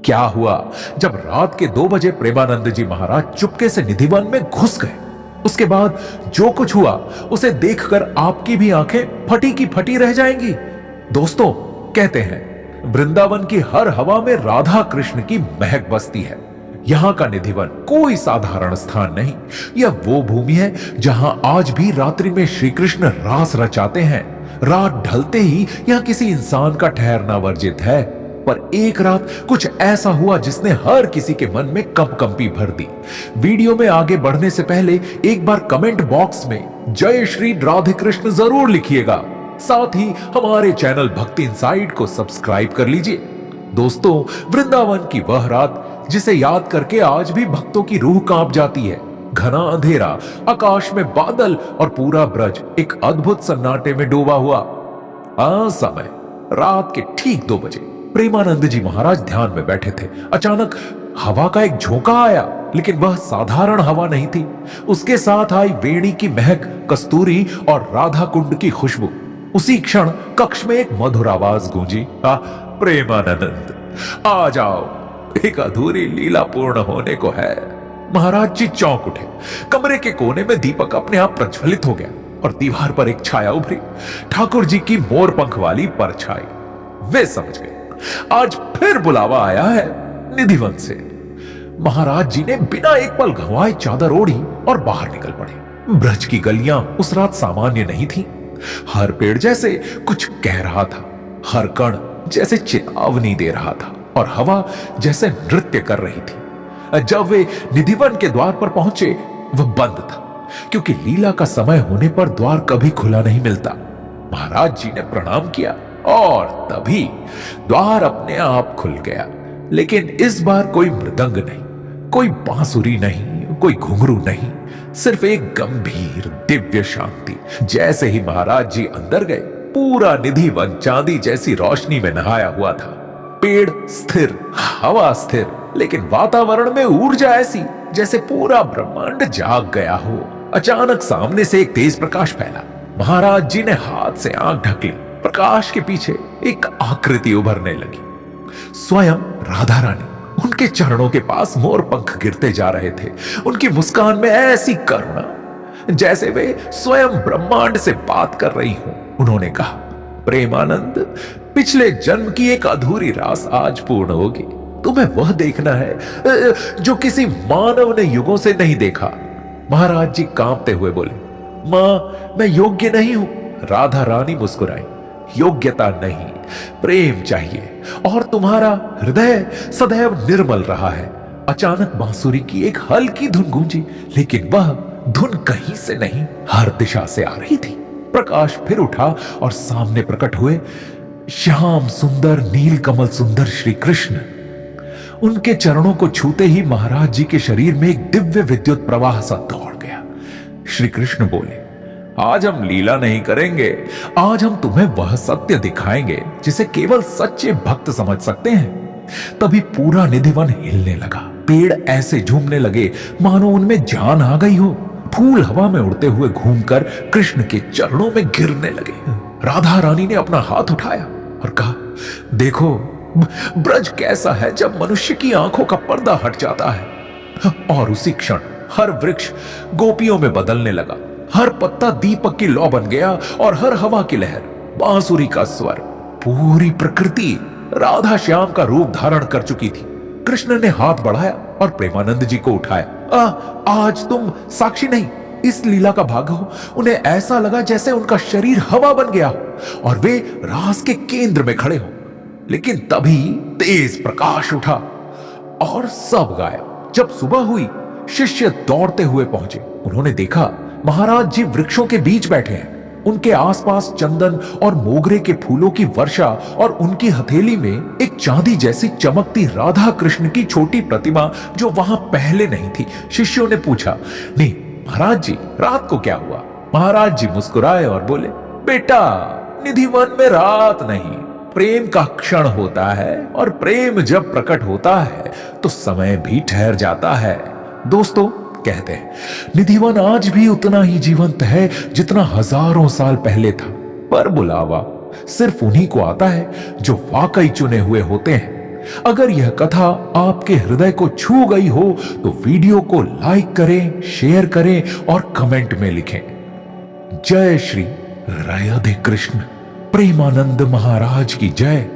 क्या हुआ जब रात के 2 बजे प्रेमानंद जी महाराज चुपके से निधिवन में घुस गए। उसके बाद जो कुछ हुआ उसे देखकर आपकी भी आंखें फटी की फटी रह जाएंगी। दोस्तों, कहते हैं वृंदावन की हर हवा में राधा कृष्ण की महक बसती है। यहां का निधिवन कोई साधारण स्थान नहीं, यह वो भूमि है जहां आज भी रात्रि में श्री कृष्ण रास रचाते हैं। रात ढलते ही यहां किसी इंसान का ठहरना वर्जित है। पर एक रात कुछ ऐसा हुआ जिसने हर किसी के मन में कंपकंपी भर दी। वीडियो में आगे बढ़ने से पहले एक बार कमेंट बॉक्स में जय श्री राधे कृष्ण जरूर लिखिएगा। साथ ही हमारे चैनल भक्ति इनसाइड को सब्सक्राइब कर लीजिए। दोस्तों, वृंदावन की वह रात जिसे याद करके आज भी भक्तों की रूह कांप जाती है। घना अंधेरा, आकाश में बादल और पूरा ब्रज एक अद्भुत सन्नाटे में डूबा हुआ। समय रात के ठीक 2 बजे प्रेमानंद जी महाराज ध्यान में बैठे थे। अचानक हवा का एक झोंका आया, लेकिन वह साधारण हवा नहीं थी। उसके साथ आई वेणी की महक, कस्तूरी और राधा कुंड की खुशबू। उसी क्षण कक्ष में एक मधुर आवाज गूंजी, प्रेमानंद आ जाओ, एक अधूरी लीला पूर्ण होने को है। महाराज जी चौंक उठे। कमरे के कोने में दीपक अपने आप प्रज्वलित हो गया और दीवार पर एक छाया उभरी, ठाकुर जी की मोर पंख वाली परछाई। वे समझ गए आज फिर बुलावा आया है निधिवन से। महाराज जी ने बिना एक पल गंवाए चादर ओढ़ी और बाहर निकल पड़े। ब्रज की गलियां उस रात सामान्य नहीं थी। हर पेड़ जैसे कुछ कह रहा था, हर कण जैसे चेतावनी दे रहा था और हवा जैसे नृत्य कर रही थी। जब वे निधिवन के द्वार पर पहुंचे, वह बंद था, क्योंकि लीला का समय होने पर द्वार कभी खुला नहीं मिलता। महाराज जी ने प्रणाम किया और तभी द्वार अपने आप खुल गया। लेकिन इस बार कोई मृदंग नहीं, कोई बांसुरी नहीं, कोई घुंघरू नहीं, सिर्फ एक गंभीर दिव्य शांति। जैसे ही महाराज जी अंदर गए, पूरा निधिवन चांदी जैसी रोशनी में नहाया हुआ था। पेड़ स्थिर, हवा स्थिर, लेकिन वातावरण में ऊर्जा ऐसी जैसे पूरा ब्रह्मांड जाग गया हो। अचानक सामने से एक तेज प्रकाश फैला। महाराज जी ने हाथ से आंख ढक ली। प्रकाश के पीछे एक आकृति उभरने लगी, स्वयं राधा रानी। उनके चरणों के पास मोर पंख गिरते जा रहे थे। उनकी मुस्कान में ऐसी करुणा जैसे वे स्वयं ब्रह्मांड से बात कर रही हों। उन्होंने कहा, प्रेमानंद, पिछले जन्म की एक अधूरी रास आज पूर्ण होगी। तुम्हें वह देखना है जो किसी मानव ने युगों से नहीं देखा। महाराज जी कांपते हुए बोले, मां, मैं योग्य नहीं हूं। राधा रानी मुस्कुराई, योग्यता नहीं, प्रेम चाहिए, और तुम्हारा हृदय सदैव निर्मल रहा है। अचानक बांसुरी की एक हल्की धुन गूंजी, लेकिन वह धुन कहीं से नहीं, हर दिशा से आ रही थी। प्रकाश फिर उठा और सामने प्रकट हुए श्याम सुंदर, नील कमल सुंदर श्री कृष्ण। उनके चरणों को छूते ही महाराज जी के शरीर में एक दिव्य विद्युत प्रवाह सा दौड़ गया। श्री कृष्ण बोले, आज हम लीला नहीं करेंगे, आज हम तुम्हें वह सत्य दिखाएंगे जिसे केवल सच्चे भक्त समझ सकते हैं। तभी पूरा निधिवन हिलने लगा। पेड़ ऐसे झूमने लगे मानो उनमें जान आ गई हो। फूल हवा में उड़ते हुए घूमकर कृष्ण के चरणों में गिरने लगे। राधा रानी ने अपना हाथ उठाया और कहा, देखो ब्रज कैसा है जब मनुष्य की आंखों का पर्दा हट जाता है। और उसी क्षण हर वृक्ष गोपियों में बदलने लगा। हर पत्ता दीपक की लौ बन गया और हर हवा की लहर बांसुरी का स्वर। पूरी प्रकृति राधा श्याम का रूप धारण कर चुकी थी। कृष्ण ने हाथ बढ़ाया और प्रेमानंद जी को उठाया। आज तुम साक्षी नहीं, इस लीला का भाग हो। उन्हें ऐसा लगा जैसे उनका शरीर हवा बन गया हो और वे रास के केंद्र में खड़े हो। लेकिन तभी तेज प्रकाश उठा और सब गायब। जब सुबह हुई, शिष्य दौड़ते हुए पहुंचे। उन्होंने देखा महाराज जी वृक्षों के बीच बैठे हैं। उनके आसपास चंदन और मोगरे के फूलों की वर्षा और उनकी हथेली में एक चांदी जैसी चमकती राधा कृष्ण की छोटी प्रतिमा जो वहां पहले नहीं थी। शिष्यों ने पूछा, नहीं महाराज जी, रात को क्या हुआ? महाराज जी मुस्कुराए और बोले, बेटा, निधिवन में रात नहीं, प्रेम का क्षण होता है, और प्रेम जब प्रकट होता है तो समय भी ठहर जाता है। दोस्तों, कहते हैं निधिवन आज भी उतना ही जीवंत है जितना हजारों साल पहले था। पर बुलावा सिर्फ उन्हीं को आता है जो वाकई चुने हुए होते हैं। अगर यह कथा आपके हृदय को छू गई हो तो वीडियो को लाइक करें, शेयर करें और कमेंट में लिखें। जय श्री राधे कृष्ण प्रेमानंद महाराज की जय।